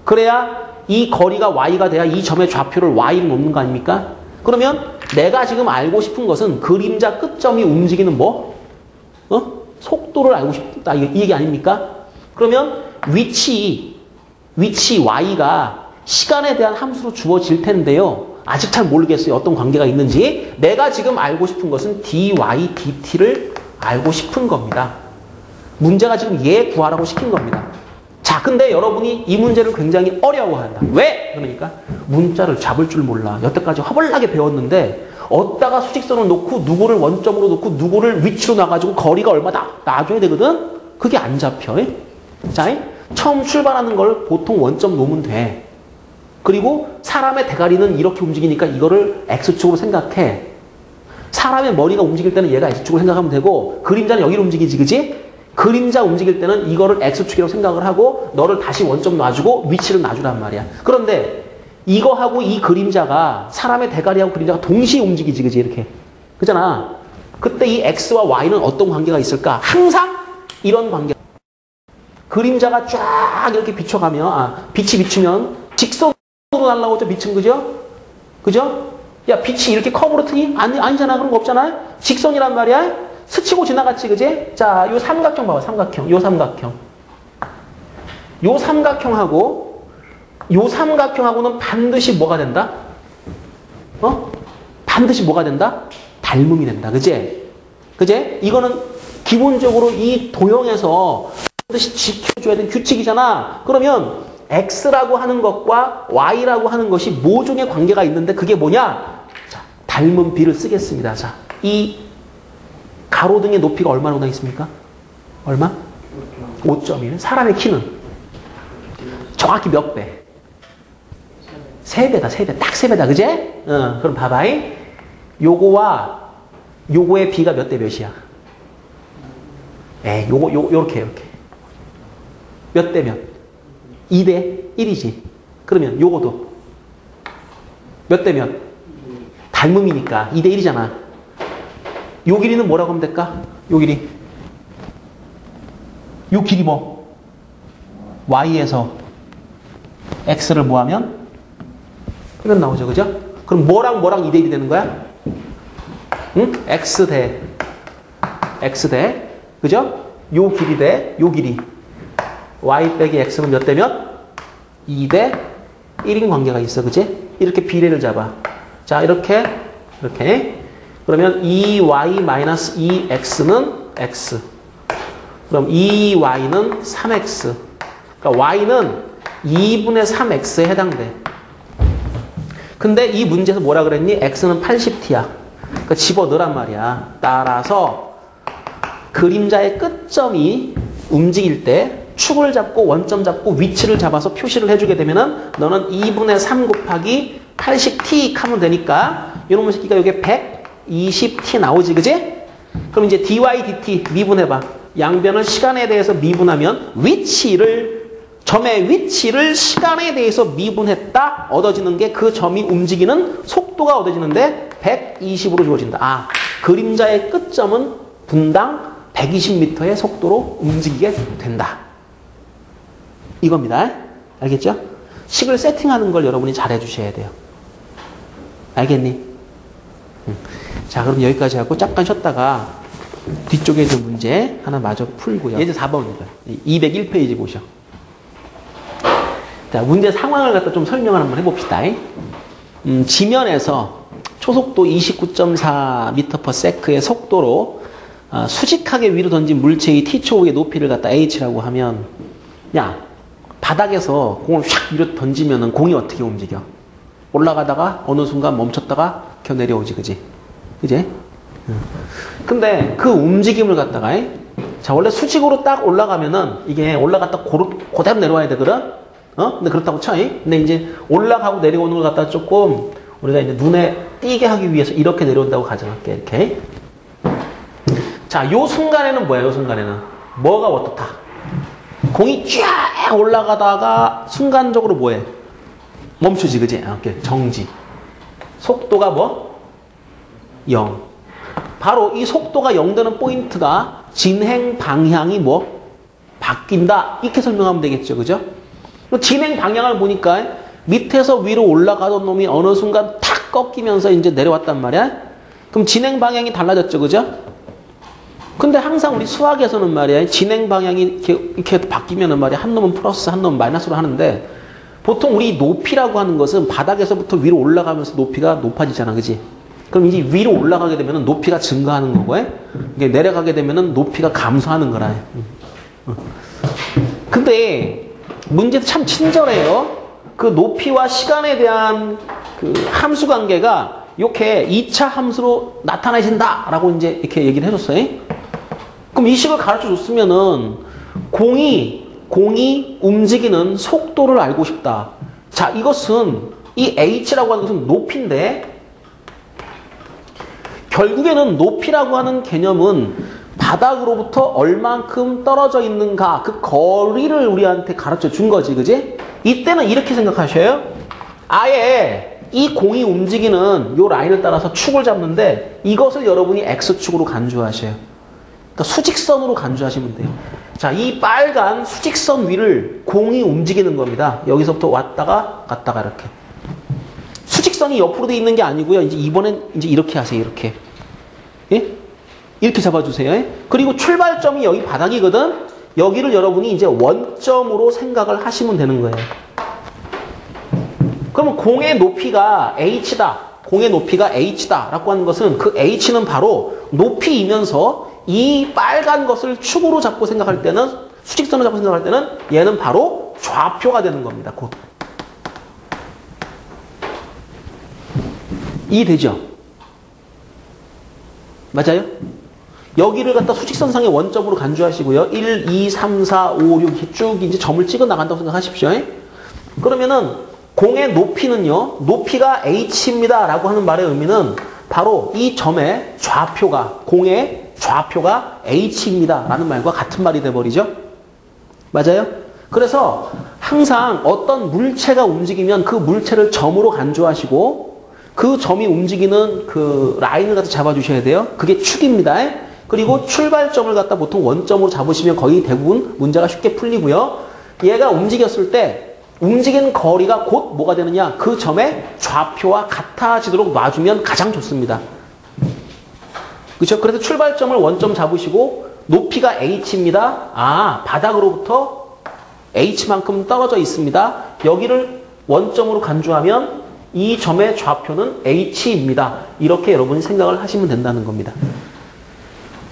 그래야 이 거리가 y가 돼야 이 점의 좌표를 y로 놓는 거 아닙니까? 그러면 내가 지금 알고 싶은 것은 그림자 끝점이 움직이는 뭐? 속도를 알고 싶다. 이 얘기 아닙니까? 그러면 위치 y가 시간에 대한 함수로 주어질 텐데요. 아직 잘 모르겠어요. 어떤 관계가 있는지. 내가 지금 알고 싶은 것은 dy, dt를 알고 싶은 겁니다. 문제가 지금 얘 구하라고 시킨 겁니다. 자, 근데 여러분이 이 문제를 굉장히 어려워한다. 왜? 그러니까 문자를 잡을 줄 몰라. 여태까지 허벌나게 배웠는데 어디다가 수직선을 놓고 누구를 원점으로 놓고 누구를 위치로 놔가지고 거리가 얼마다 놔줘야 되거든? 그게 안 잡혀. 자, 처음 출발하는 걸 보통 원점 놓으면 돼. 그리고 사람의 대가리는 이렇게 움직이니까 이거를 X축으로 생각해. 사람의 머리가 움직일 때는 얘가 X축으로 생각하면 되고 그림자는 여기로 움직이지, 그지? 그림자 움직일 때는 이거를 X축이라고 생각을 하고 너를 다시 원점 놔주고 위치를 놔주란 말이야. 그런데 이거하고 이 그림자가 사람의 대가리하고 그림자가 동시에 움직이지, 그지? 이렇게. 그잖아. 그때 이 X와 Y는 어떤 관계가 있을까? 항상 이런 관계. 그림자가 쫙 이렇게 비춰가면, 빛이 비추면 직선으로 날라오죠, 빛은. 그죠? 그죠? 야, 빛이 이렇게 커브로 트니? 아니잖아. 그런 거 없잖아. 직선이란 말이야. 스치고 지나갔지, 그지? 자, 요 삼각형 봐봐, 삼각형. 요 삼각형. 요 삼각형하고는 반드시 뭐가 된다? 반드시 뭐가 된다? 닮음이 된다. 그지? 그지? 이거는 기본적으로 이 도형에서 반드시 지켜줘야 되는 규칙이잖아. 그러면 X라고 하는 것과 Y라고 하는 것이 모종의 관계가 있는데 그게 뭐냐? 자, 닮은 비를 쓰겠습니다. 자, 이 가로등의 높이가 얼마나 되겠습니까? 얼마? 5.1. 사람의 키는 정확히 몇 배? 3배다, 3배. 딱 3배다, 그제? 그럼 봐봐잉. 요거와 요거의 비가 몇 대 몇이야? 요렇게. 몇 대 몇? 2대 1이지. 그러면 요거도 몇 대 몇? 닮음이니까 2대 1이잖아. 요 길이는 뭐라고 하면 될까? 요 길이. 요 길이 뭐? y에서 x를 뭐하면? 이런 나오죠. 그죠? 그럼 뭐랑 2대 1이 되는 거야? 응? x 대 그죠? 요 길이 대 요 길이. y 빼기 x는 몇 대 몇? 2대 1인 관계가 있어. 그지? 이렇게 비례를 잡아. 자, 이렇게. 그러면 2y-2x는 x. 그럼 2y는 3x. 그러니까 y는 2분의 3x에 해당돼. 근데 이 문제에서 뭐라 그랬니? x는 80t야. 그러니까 집어넣으란 말이야. 따라서 그림자의 끝점이 움직일 때 축을 잡고 원점 잡고 위치를 잡아서 표시를 해주게 되면은 너는 2분의 3 곱하기 80t 하면 되니까 이놈의 새끼가 이게 120t 나오지, 그지? 그럼 이제 dy dt 미분해봐. 양변을 시간에 대해서 미분하면 점의 위치를 시간에 대해서 미분했다 얻어지는 게 그 점이 움직이는 속도가 얻어지는데 120으로 주어진다. 아, 그림자의 끝점은 분당 120m의 속도로 움직이게 된다. 이겁니다. 알겠죠? 식을 세팅하는 걸 여러분이 잘 해주셔야 돼요. 알겠니? 자, 그럼 여기까지 하고 잠깐 쉬었다가 뒤쪽에 있는 문제 하나 마저 풀고요. 예제 4번입니다. 201페이지 보셔. 자, 문제 상황을 갖다 좀 설명을 한번 해봅시다. 지면에서 초속도 29.4m/s의 속도로 수직하게 위로 던진 물체의 t초의 높이를 갖다 h라고 하면, 야, 바닥에서 공을 샥 위로 던지면은 공이 어떻게 움직여? 올라가다가 어느 순간 멈췄다가 겨 내려오지, 그지? 그지? 근데 그 움직임을 갖다가, 자, 원래 수직으로 딱 올라가면은 이게 올라갔다 그대로 내려와야 되거든? 근데 그렇다고 쳐. 근데 이제 올라가고 내려오는 걸 갖다가 조금 우리가 이제 눈에 띄게 하기 위해서 이렇게 내려온다고 가정할게, 이렇게. 자, 요 순간에는 뭐야, 요 순간에는? 뭐가 어떻다? 공이 쫙 올라가다가 순간적으로 뭐해? 멈추지, 그지? 이렇게 정지. 속도가 뭐? 0. 바로 이 속도가 0 되는 포인트가 진행 방향이 뭐? 바뀐다. 이렇게 설명하면 되겠죠, 그죠? 진행 방향을 보니까 밑에서 위로 올라가던 놈이 어느 순간 탁 꺾이면서 이제 내려왔단 말이야. 그럼 진행 방향이 달라졌죠, 그죠? 근데 항상 우리 수학에서는 말이야, 진행 방향이 이렇게 바뀌면은 말이야, 한 놈은 플러스, 한 놈은 마이너스로 하는데, 보통 우리 높이라고 하는 것은 바닥에서부터 위로 올라가면서 높이가 높아지잖아, 그지? 그럼 이제 위로 올라가게 되면은 높이가 증가하는 거고, 이게 내려가게 되면은 높이가 감소하는 거라. 근데 문제도 참 친절해요. 그 높이와 시간에 대한 그 함수 관계가 이렇게 2차 함수로 나타나진다라고 이제 이렇게 얘기를 해줬어요. 그럼 이 식을 가르쳐 줬으면은 공이 움직이는 속도를 알고 싶다. 자, 이것은 이 h라고 하는 것은 높이인데, 결국에는 높이라고 하는 개념은 바닥으로부터 얼만큼 떨어져 있는가, 그 거리를 우리한테 가르쳐 준 거지, 그지? 이때는 이렇게 생각하셔요. 아예 이 공이 움직이는 요 라인을 따라서 축을 잡는데 이것을 여러분이 X축으로 간주하셔요. 그러니까 수직선으로 간주하시면 돼요. 자, 이 빨간 수직선 위를 공이 움직이는 겁니다. 여기서부터 왔다가 갔다가 이렇게. 수직선이 옆으로 돼 있는 게 아니고요. 이제 이번엔 이제 이렇게 하세요, 이렇게. 예? 이렇게 잡아주세요. 그리고 출발점이 여기 바닥이거든. 여기를 여러분이 이제 원점으로 생각을 하시면 되는 거예요. 그러면 공의 높이가 h다. 공의 높이가 h다 라고 하는 것은 그 h는 바로 높이이면서 이 빨간 것을 축으로 잡고 생각할 때는, 수직선으로 잡고 생각할 때는 얘는 바로 좌표가 되는 겁니다. 곧. 이해되죠? 맞아요? 여기를 갖다 수직선상의 원점으로 간주하시고요. 1, 2, 3, 4, 5, 6 이렇게 쭉 이제 점을 찍어 나간다고 생각하십시오. 그러면은 공의 높이는요, 높이가 h입니다 라고 하는 말의 의미는 바로 이 점의 좌표가, 공의 좌표가 h입니다 라는 말과 같은 말이 돼버리죠. 맞아요? 그래서 항상 어떤 물체가 움직이면 그 물체를 점으로 간주하시고 그 점이 움직이는 그 라인을 갖다 잡아주셔야 돼요. 그게 축입니다. 그리고 출발점을 갖다 보통 원점으로 잡으시면 거의 대부분 문제가 쉽게 풀리고요. 얘가 움직였을 때 움직이는 거리가 곧 뭐가 되느냐, 그 점의 좌표와 같아지도록 놔주면 가장 좋습니다. 그렇죠? 그래서 출발점을 원점 잡으시고 높이가 h입니다. 아, 바닥으로부터 h만큼 떨어져 있습니다. 여기를 원점으로 간주하면 이 점의 좌표는 h입니다. 이렇게 여러분이 생각을 하시면 된다는 겁니다.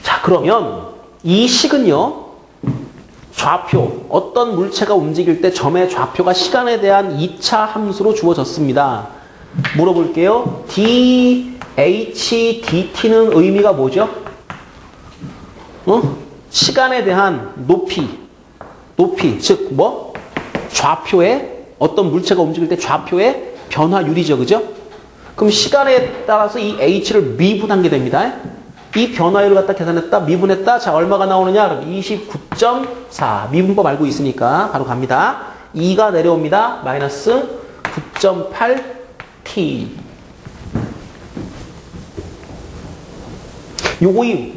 자, 그러면 이 식은요. 좌표, 어떤 물체가 움직일 때 점의 좌표가 시간에 대한 2차 함수로 주어졌습니다. 물어볼게요. dh, dt는 의미가 뭐죠? 시간에 대한 높이, 즉 뭐? 좌표의 어떤 물체가 움직일 때 좌표의 변화율이죠. 그죠? 그럼 시간에 따라서 이 h를 미분한 게 됩니다. 이 변화율을 갖다 계산했다, 미분했다. 자, 얼마가 나오느냐? 그럼 29.4. 미분법 알고 있으니까 바로 갑니다. 2가 내려옵니다. 마이너스 9.8t. 요거이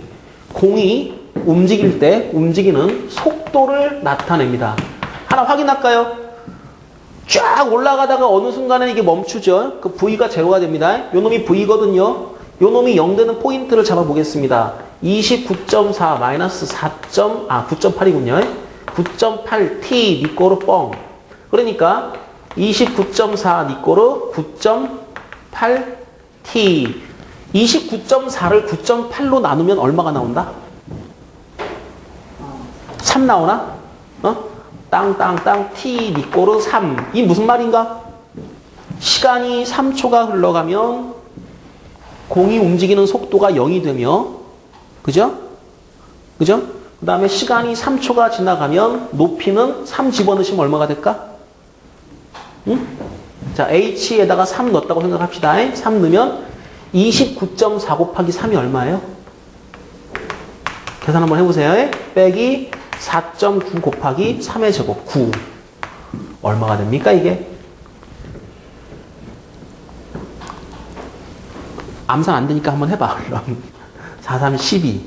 공이 움직일 때 움직이는 속도를 나타냅니다. 하나 확인할까요? 쫙 올라가다가 어느 순간에 이게 멈추죠. 그 V가 제로가 됩니다. 요 놈이 V거든요. 요 놈이 0 되는 포인트를 잡아보겠습니다. 29.4 마이너스 9.8이군요. 9.8t 니꼬르 뻥. 그러니까 29.4 니꼬르 9.8t. 29.4를 9.8로 나누면 얼마가 나온다? 3 나오나? 땅땅땅 t 니꼬르 3. 이 무슨 말인가? 시간이 3초가 흘러가면 공이 움직이는 속도가 0이 되며, 그죠? 그 다음에 시간이 3초가 지나가면 높이는 3 집어넣으시면 얼마가 될까? 응? 자, h에다가 3 넣었다고 생각합시다. 3 넣으면 29.4 곱하기 3이 얼마예요? 계산 한번 해보세요. 빼기 4.9 곱하기 3의 제곱 9. 얼마가 됩니까 이게? 암산 안 되니까 한번 해봐. 그럼 4, 3, 12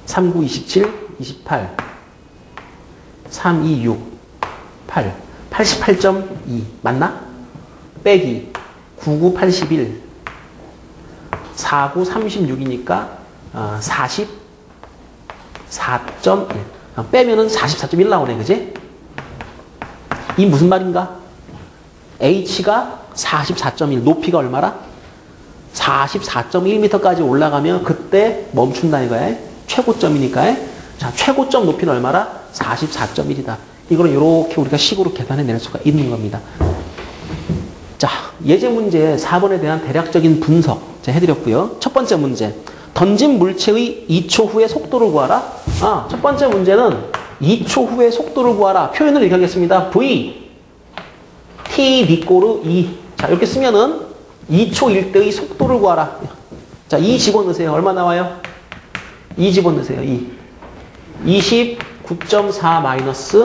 3, 9, 27 28 3, 2, 6 8 88.2 맞나? 빼기 9, 9, 81 4, 9, 36이니까 44.1 빼면은 44.1 나오네, 그지? 이 무슨 말인가? h가 44.1, 높이가 얼마라? 44.1m까지 올라가면 그때 멈춘다 이거야. 최고점이니까. 자, 최고점 높이는 얼마라? 44.1이다. 이거는 이렇게 우리가 식으로 계산해낼 수가 있는 겁니다. 자, 예제 문제 4번에 대한 대략적인 분석 제가 해드렸고요. 첫 번째 문제. 던진 물체의 2초 후의 속도를 구하라. 첫 번째 문제는 2초 후의 속도를 구하라. 표현을 이렇게 하겠습니다. v t 니꼬르 2. 자, 이렇게 쓰면은 2초일 때의 속도를 구하라. 자, 2 집어넣으세요. 얼마 나와요? 2 집어넣으세요. 2. 29.4 마이너스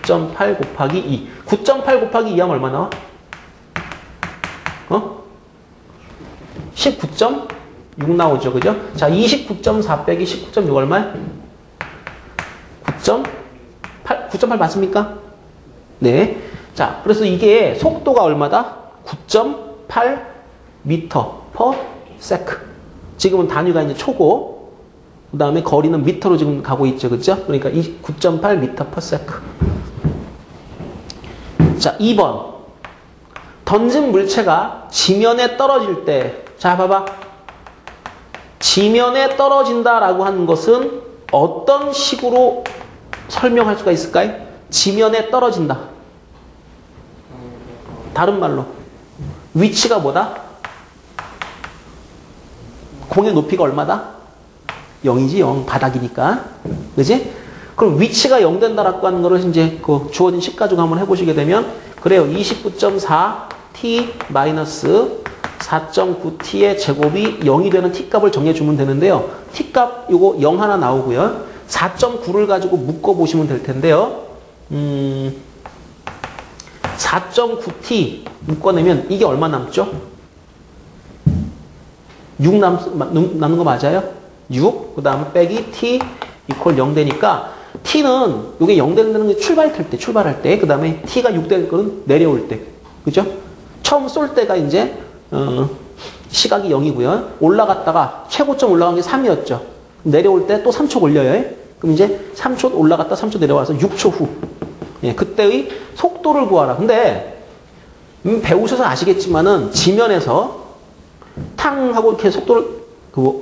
9.8 곱하기 2. 9.8 곱하기 2 하면 얼마 나와? 19.6 나오죠. 그죠? 자, 29.4 빼기 19.6 얼마야? 9.8. 9.8 맞습니까? 네. 자, 그래서 이게 속도가 얼마다? 9.8 미터 per sec. 지금은 단위가 이제 초고, 그 다음에 거리는 미터로 지금 가고 있죠. 그죠? 그러니까 9.8 미터 per sec. 자, 2번. 던진 물체가 지면에 떨어질 때, 자, 봐봐. 지면에 떨어진다라고 하는 것은 어떤 식으로 설명할 수가 있을까요? 지면에 떨어진다. 다른 말로. 위치가 뭐다? 공의 높이가 얼마다? 0이지, 0. 바닥이니까. 그지? 그럼 위치가 0 된다라고 하는 거를 이제 그 주어진 식 가지고 한번 해보시게 되면, 그래요. 29.4t 마이너스 4.9t의 제곱이 0이 되는 t값을 정해주면 되는데요. t값 요거 0 하나 나오고요. 4.9를 가지고 묶어보시면 될 텐데요. 4.9t 묶어내면 이게 얼마 남죠? 6 남는 거 맞아요? 6, 그 다음에 빼기 t 이퀄 0 되니까 t는 요게 0 되는 게 출발할 때, 그 다음에 t가 6 될 거는 내려올 때. 그죠? 처음 쏠 때가 이제 시각이 0이고요. 올라갔다가 최고점 올라간 게 3이었죠. 내려올 때 또 3초 올려요. 그럼 이제 3초 올라갔다 3초 내려와서 6초 후. 예, 그때의 속도를 구하라. 근데 배우셔서 아시겠지만은 지면에서 탕 하고 이렇게 속도를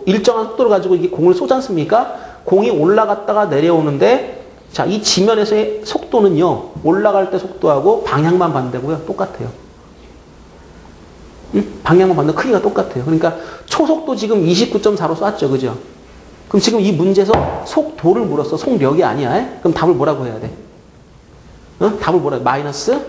일정한 속도를 가지고 이게 공을 쏘지 않습니까? 공이 올라갔다가 내려오는데 자, 이 지면에서의 속도는요. 올라갈 때 속도하고 방향만 반대고요. 똑같아요. 방향만 반대 크기가 똑같아요. 그러니까 초속도 지금 29.4로 쐈죠. 그죠? 그럼 지금 이 문제에서 속도를 물었어. 속력이 아니야. 그럼 답을 뭐라고 해야 돼? 답을 뭐라고 해? 마이너스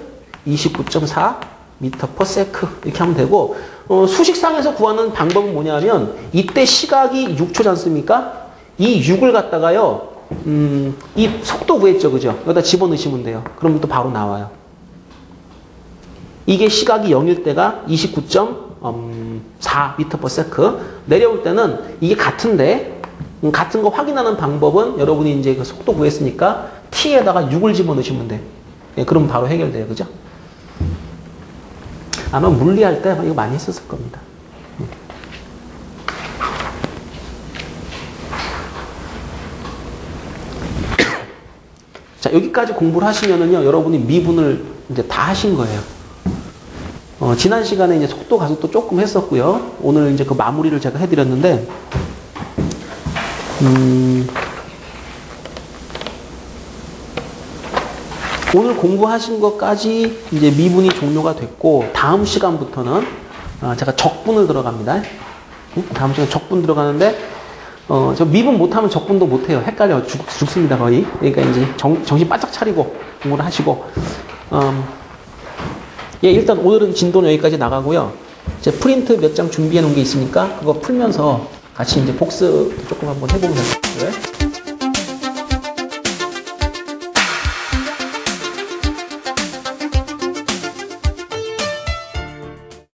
29.4 미터 퍼 세크 이렇게 하면 되고 수식상에서 구하는 방법은 뭐냐면 이때 시각이 6초지 않습니까? 이 6을 갖다가요. 이 속도 구했죠. 그죠? 여기다 집어넣으시면 돼요. 그러면 또 바로 나와요. 이게 시각이 0일 때가 29.4 미터 퍼 세크 내려올 때는 이게 같은데 같은 거 확인하는 방법은 여러분이 이제 그 속도 구했으니까 t에다가 6을 집어넣으시면 돼. 예, 그럼 바로 해결돼요. 그죠? 아마 물리할 때 이거 많이 했었을 겁니다. 자, 여기까지 공부를 하시면은요, 여러분이 미분을 이제 다 하신 거예요. 지난 시간에 이제 속도 가속도 조금 했었고요. 오늘 이제 그 마무리를 제가 해드렸는데, 오늘 공부하신 것까지 이제 미분이 종료가 됐고, 다음 시간부터는 제가 적분을 들어갑니다. 다음 시간 적분 들어가는데, 저 미분 못하면 적분도 못해요. 헷갈려 죽습니다, 거의. 그러니까 이제 정신 바짝 차리고 공부를 하시고, 예, 일단 오늘은 진도는 여기까지 나가고요. 이제 프린트 몇 장 준비해 놓은 게 있으니까 그거 풀면서 같이 이제 복습 조금 한번 해보면 돼요.